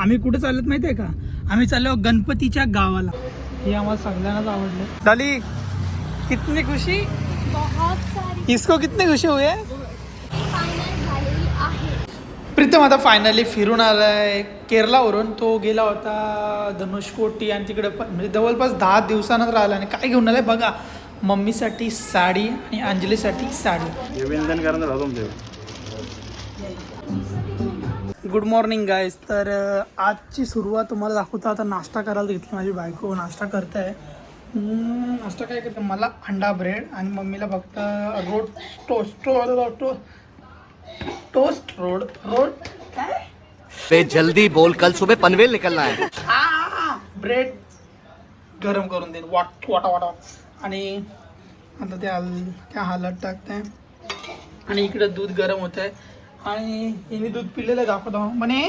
आम्ही कुठे चालत माहितीये का? आम्ही चाललो गणपतीच्या गावाला. हे आम्हाला सगळ्यांनाच आवडलं. डाली कितनी खुशी, बहुत सारी इसको कितनी खुशी हुई है. फायनल झालेली आहे. प्रीतम आता फायनली फिरून आलाय केरलावरून. तो गेला होता धनुषकोटी आणि तिकडे म्हणजे जवळपास 10 दिवसानंतर आला. आणि काय घेऊन आलाय बघा, मम्मीसाठी साडी आणि अंजलीसाठी साडी. Good morning guys. तर आजची सुरुवात तुम्हाला दाखवतो. आता नाश्ता करायला घेतली माझी बायको. नाश्ता करताय. नाश्ता काय करते, मला अंडा ब्रेड आणि मम्मीला फक्त रोड टोस्ट रोड काय बे जल्दी बोल, कल सुबह पनवेल निकलना है. ब्रेड गरम करून देईन वाटा. आणि आता त्या हालत टाकते. आणि इकडे दूध गरम होत आहे. आणि हिने दूध पिलेलं दाखवतो म्हणे.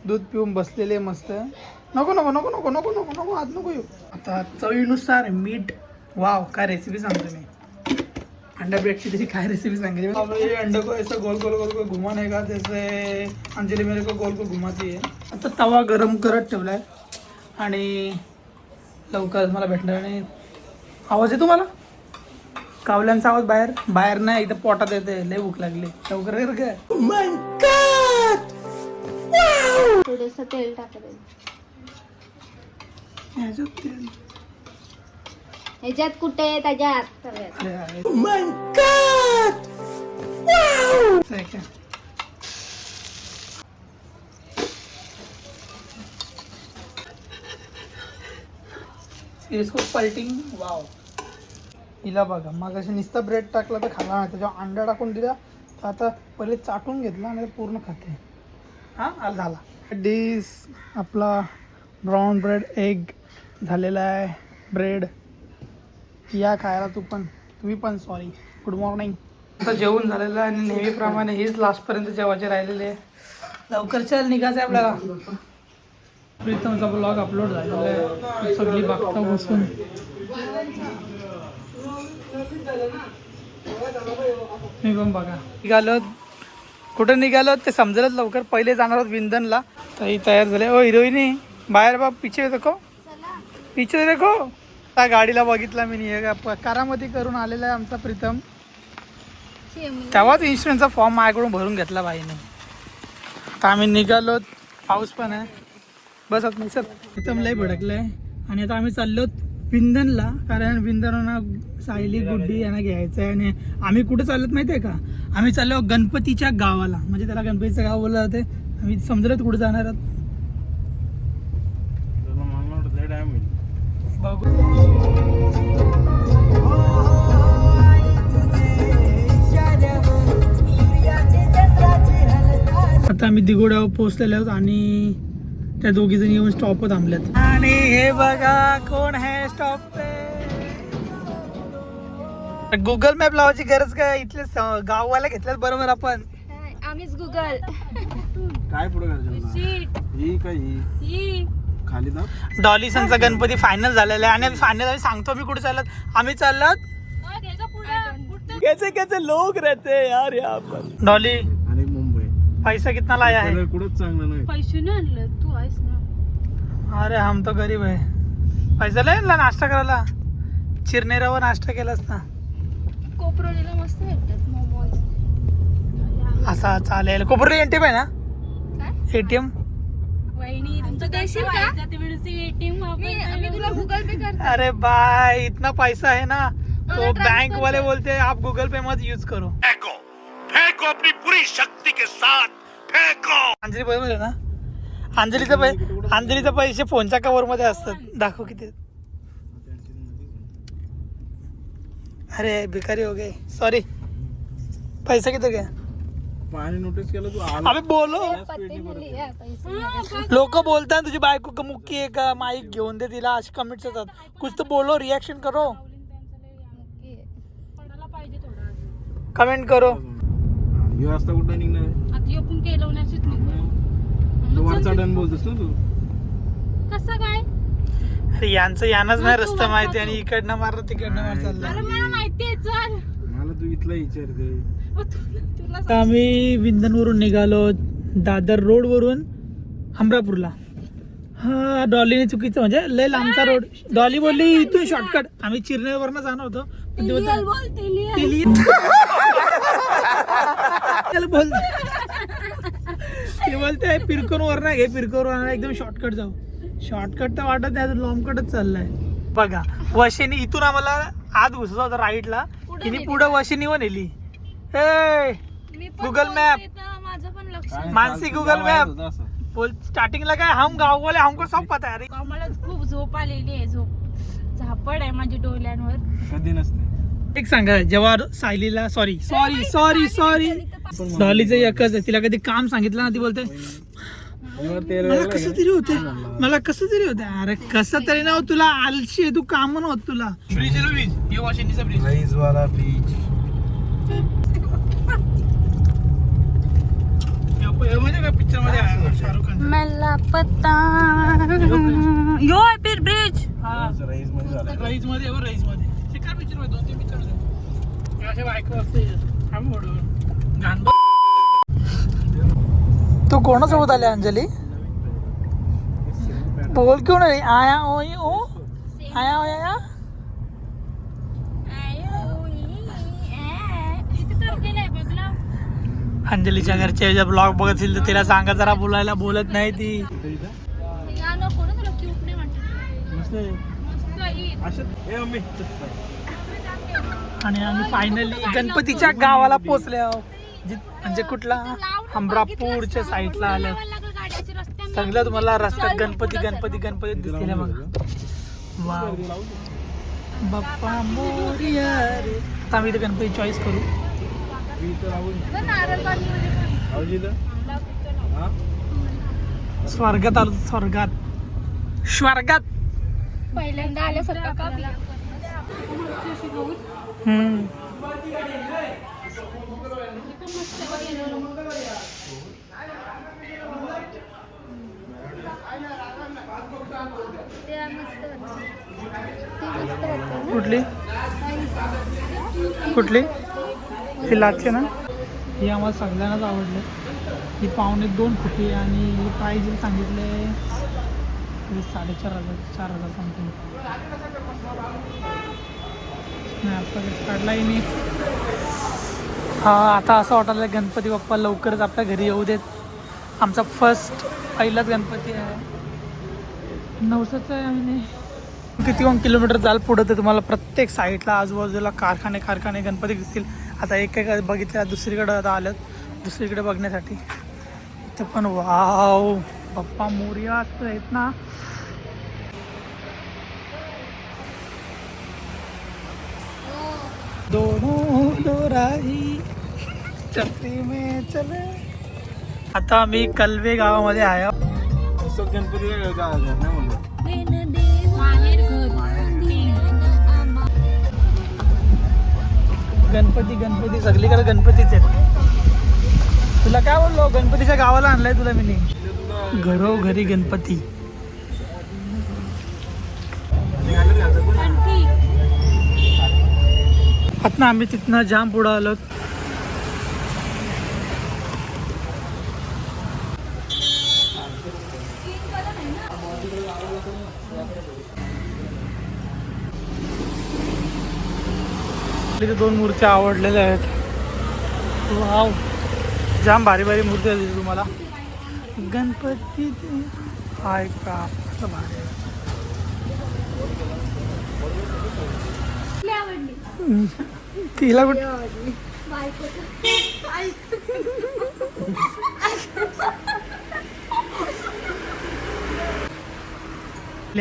दूध पिऊन बसलेले मस्त. नको नको नको नको नको नको नको आज नको येऊ. आता चवीनुसार मीठ. वाव, काय रेसिपी सांगतो मी. अंडा ब्रेडची तरी काय रेसिपी सांगितली. अंडे को ऐसा गोल गोल गोल गोल घुमाने का, जैसे अंजली मेरे को गोल गोल घुमाती है. आता तवा गरम करत ठेवलाय. आणि लवकर मला भेटणार. आणि आवाज येतो मला कावल्यांचा आवाज. बाहेर नाही, इथं पोटात येते. लय भूक लागली. लवकर कर काय. थोडंसं तेल टाकायचं. ह्याच्यात कुठे, त्याच्यात इसको पलटिंग. वाव, हिला बघा, मग असे नुसता ब्रेड टाकला तर खाला नाही. त्याच्यावर अंडा टाकून दिला तर आता पहिले चाटून घेतला आणि पूर्ण खाते. हां झाला डिश आपला. ब्राऊन ब्रेड एग झालेला आहे. ब्रेड या खायला तुम्ही पण सॉरी. Good morning. आता जेवण झालेलं आहे. आणि नेहमीप्रमाणे हीच लास्टपर्यंत जेवायचे राहिलेले आहे. लवकर चल निघायचं आहे आपल्याला. प्रीतमचा ब्लॉग अपलोड झालेला आहे. सगळी बघता बसून. मी पण बघा निघालो. कुठं निघालो ते समजेलच लवकर. पहिले जाणार आहोत विंधनला. ताई तयार झाले. ओ हिरोईनी बाहेर बाप, पिछे देखो. त्या गाडीला बघितला मी. कारामध्ये करून आलेला आहे आमचा प्रीतम. तेव्हाच इन्शुरन्सचा फॉर्म माझ्याकडून भरून घेतला बाईने. आता आम्ही निघालो. पाऊस पण आहे. बस आता सर प्रीतम लय भडकलाय. आणि आता आम्ही चाललो विंधनला. कारण विंधनांना सायली गुड्डी यांना घ्यायचं आहे. आणि आम्ही कुठे चालत माहिती आहे का? आम्ही चाललो गणपतीच्या गावाला. म्हणजे त्याला गणपतीचं गाव बोललं जाते. आम्ही समजलं कुठे जाणार आहोत. बघू. आता आम्ही दिगोड्यावर पोहोचलेलो आहोत. आणि त्या दोघी जणी येऊन स्टॉपवर थांबल्यात. आणि हे बघा कोण आहे स्टॉप पे. गुगल मॅप लावायची गरज काय, इथले गाववाला घेतल्यात बरोबर आपण. आम्हीच गुगल. काय पुढे खाली ना. डॉली संचा गणपती फायनल झालेला आहे. आणि फायनल आम्ही सांगतो आम्ही कुठे चालत. आम्ही चालत कैसे लोग रहते हैं यार यहाँ पर. डॉली आणि मुंबई पैसा कितना लाया है? कुठंच चांगलं नाही. पैसे नाही आणलं तू आहेस ना. अरे हम तो गरीब है. पैसा लय ना नाश्ता करायला. चिरनेरावर नाश्ता केलास ना. कोपरोलीला मस्त भेटतात मोमोज. असा चालेल. कोपरी एटीएम आहे ना. काय एटीएम. वहिनी तुमचं देशील का? एटीएम मी तुला गुगल पे करते. अरे भाई इतना पैसा है ना तो बैंक वाले बोलते हैं आप गूगल पे मत यूज करो. फेंको अपनी पूरी शक्ति के साथ फेंको. अंजली बरोबर आहे ना. अंजलीचे पैसे फोनच्या कव्हर मध्ये असतात. दाखव किती. अरे भिकारी हो गए सॉरी. पैसा किती गया. पाणी नोटीस केलं तू. अबे बोलो. पत्ते खाली या पैसे. लोक बोलतात तुझी बायको का मुक्की आहे का, माईक घेऊन दे तिला. अशी कमेंट्स येतात. कुछ तो बोलो, रिएक्शन करो. कमेंट करो. हे वाजता कुठं निघणार. आता आपण केलवण्याचीच वरचा डन बोलतोस ना तू. कसं काय. अरे यांचं यानच नाही रस्ता माहिती. आणि इकडनं मार तिकडनं मार चाललं. मला माहितीये. चल मला तू इथला विचारते. तुला आम्ही विंधनवरून निघालो. दादर रोडवरून हमरापूरला. हा डॉलीने चुकीचं म्हणजे लय लांबचा रोड. डॉली बोलली इथून शॉर्टकट. आम्ही चिरनेवरनं जाणार होतो पण ते बोलते पिरकोन वर नाही घे, पिरकोन वर एकदम शॉर्टकट जाऊ. शॉर्टकट तर वाटत नाही, लॉंग कटच चाललाय. बघा वशिनी इथून आम्हाला आत घुसला होता राईटला, तिने पुढे वशिनीवर नेली. गुगल मॅप माझं पण लक्ष मानसी गुगल मॅप बोल. स्टार्टिंगला काय हम गाव वाले हमको सब पता है. मला खूप झोप आलेली आहे. झोप झापड आहे माझ्या डोळ्यांवर. कधी नसते. एक सांगा जेव्हा सायलीला सॉरी डॉलीचं एकच आहे, तिला कधी काम सांगितलं ना ती बोलते मला कसं तरी होते, मला कसं तरी होते. अरे कसं तरी ना तुला आलशी आहे, तू काम होत तुला. ब्रिज हे वॉशिंगचा ब्रिज. राईस वाला बीच. पिक्चर मध्ये शाहरुख खान. मला पता यो आहे फिर ब्रिज. राईस मध्ये झाला. रईस मध्ये शिकार पिक्चर मध्ये 2-3 पिक्चर मध्ये अशा बायको असते. तू कोणासोबत आले अंजली? बोल क्यों नाही आया ओ आया ओ या. अंजलीच्या घरचे जर ब्लॉग बघत असेल तर तिला सांगा जरा बोलायला, बोलत नाही ती. आणि आम्ही फायनली गणपतीच्या गावाला पोहोचले आहोत. म्हणजे कुठला हमरापूरच्या साईडला आल्या. सगळं तुम्हाला रस्त्यात गणपती दिसतील बघा. वाव बाप्पा मोरया रे. आता आम्ही इथे गणपती चॉईस करू. स्वर्गात आलो, स्वर्गात पहिल्यांदा आल्यासारखं का. कुठली ही लागते ना. ही आम्हाला सगळ्यांनाच आवडले. ही 2.25 फुटी आणि ही प्राईज सांगितले 4,500 समथिंग. काढलाही मी. हा आता असं वाटायला गणपती बाप्पा लवकरच आपल्या घरी येऊ देत. आमचा पहिलाच गणपती आहे. नवसाचं आहे. आम्ही किती किलोमीटर जाल पुढं तर तुम्हाला प्रत्येक साईडला आजूबाजूला कारखाने गणपती दिसतील. आता एक बघितलं दुसरीकडे आता आलं दुसरीकडे बघण्यासाठी. इथं पण वाव बाप्पा मोरया असं आहेत ना. दोनों दोराही चलती में चले. आता मी कलवे गावामध्ये आहे. गणपती गणपती सगळीकडे गणपतीच आहेत. तुला काय बोललो गणपतीच्या गावाला आणलाय तुला मी. घरोघरी गणपती. आता आम्ही तिथनं जाम पुढं आलो. तिथे 2 मूर्त्या आवडलेल्या आहेत. वाव जाम भारी मूर्ती आहे तुम्हाला. गणपती हाय का भारी. तिला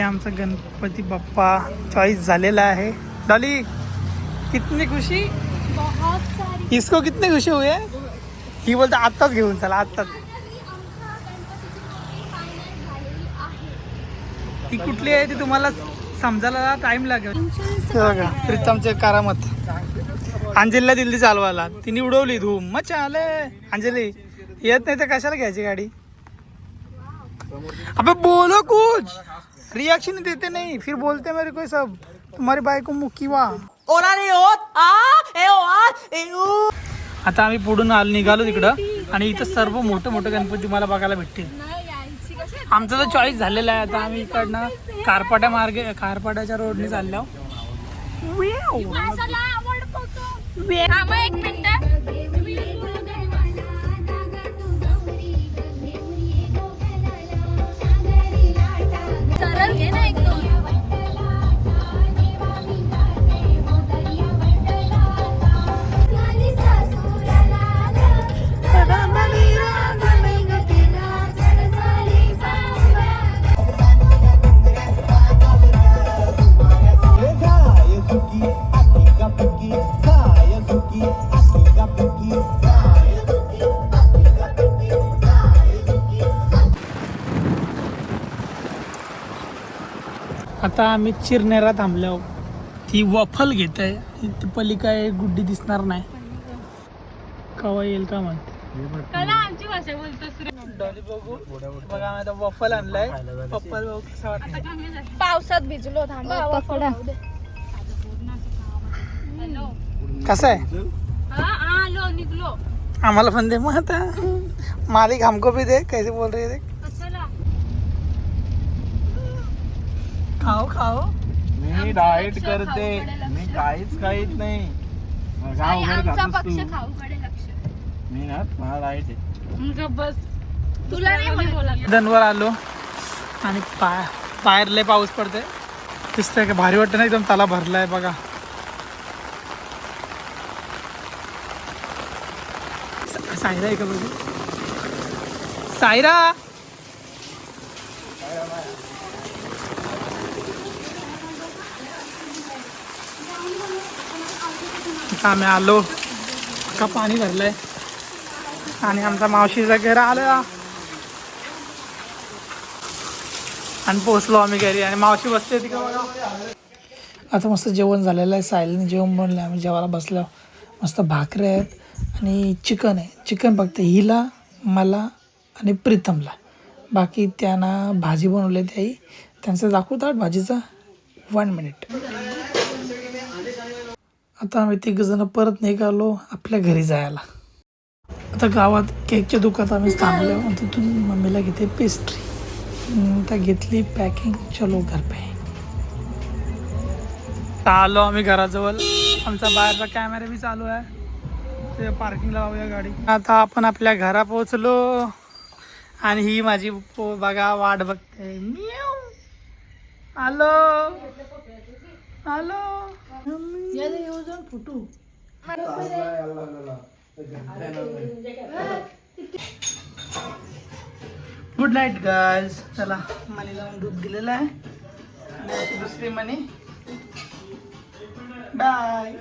आमचा गणपती बाप्पा चॉईस झालेला आहे. डॉली कितनी खुशी. बहुत सारी. इसको कितनी खुशी हुई है. ही बोलते आत्ताच घेऊन चला आत्ताच. ती कुठली आहे ती तुम्हाला समजायला टाइम लागेल. बघा प्रीतमचे करामत. अंजलीला दिल्ली चालवायला तिने उडवली धूम मग चाले. अंजली येत नाही तर कशाला घ्यायची गाडी. अबे बोलो कुछ. रिएक्शन देते नहीं फिर बोलते मेरे को सब तुम्हारी बायको मुकीवा. आता आम्ही पुढून निघालो तिकडं आणि इथं सर्व मोठे गणपती तुम्हाला बघायला भेटतील. आमचा तर चॉईस झालेला आहे. आता आम्ही इकडनं खारपाड्याच्या रोडने चाललो. एक मिनिट. सरळ घे ना एक दोन. आता आम्ही चिरनेरा थांबलो. ती वफल घेत आहे. ती पली काय गुड्डी दिसणार नाही. कवा येईल का म्हणते. कला आमची भाषा बोलतोस. डॉली बघू बघा आम्ही आता वफल आणलाय. पप्पल बघू कसं वाटतं. पावसात भिजलो. थांबा पकडा. कसं आहे आलो निघलो. आम्हाला पण दे मग आता. मालिक हमको भी दे. कैसे बोल रहे थे. कशाला खाओ खाओ. मी डाएट करते. मी काहीच खाईत नाही. गाव घर आमचा खातोस पक्ष तू. खाऊकडे लक्ष. मी ना मला डाएट आहे. बस तुला नाही बोला. दनवर आलो आणि बाहेर लय पाऊस पडते. दिसतंय का भारी वाटतं ना. एकदम ताला भरलाय बघा. सायरा आहे का बघू. सायरा आम्ही आलो का पाणी भरलंय आणि आमचा मावशीचा घर आला आणि पोचलो आम्ही घरी आणि मावशी बसते ती का बघा. आता मस्त जेवण झालेलं आहे. सायलीने जेवण बनलं. आम्ही जेवायला बसलो. मस्त भाकरी आहेत आणि चिकन आहे. चिकन फक्त हिला मला आणि प्रीतमला. बाकी त्यांना भाजी बनवली त्याही. त्यांचं दाखवतात भाजीचा 1 मिनिट. आता आम्ही तिघंजणं परत निघालो आपल्या घरी जायला. आता गावात केकच्या दुकानात आम्ही थांबलो आणि तिथून मम्मीला घेते पेस्ट्री. आता घेतली पॅकिंग. चलो घर पे. आलो आम्ही घराजवळ. आमचा बाहेरचा कॅमेरा बी चालू आहे. ते पार्किंगला लावूया गाडी. आता आपण आपल्या घरा पोहोचलो आणि ही माझी बघा वाट बघते. आलो आलो. फुटू गुड नाईट गाईज. चला मनी लावून दूध दिलेलं आहे आणि दुसरी मनी बाय.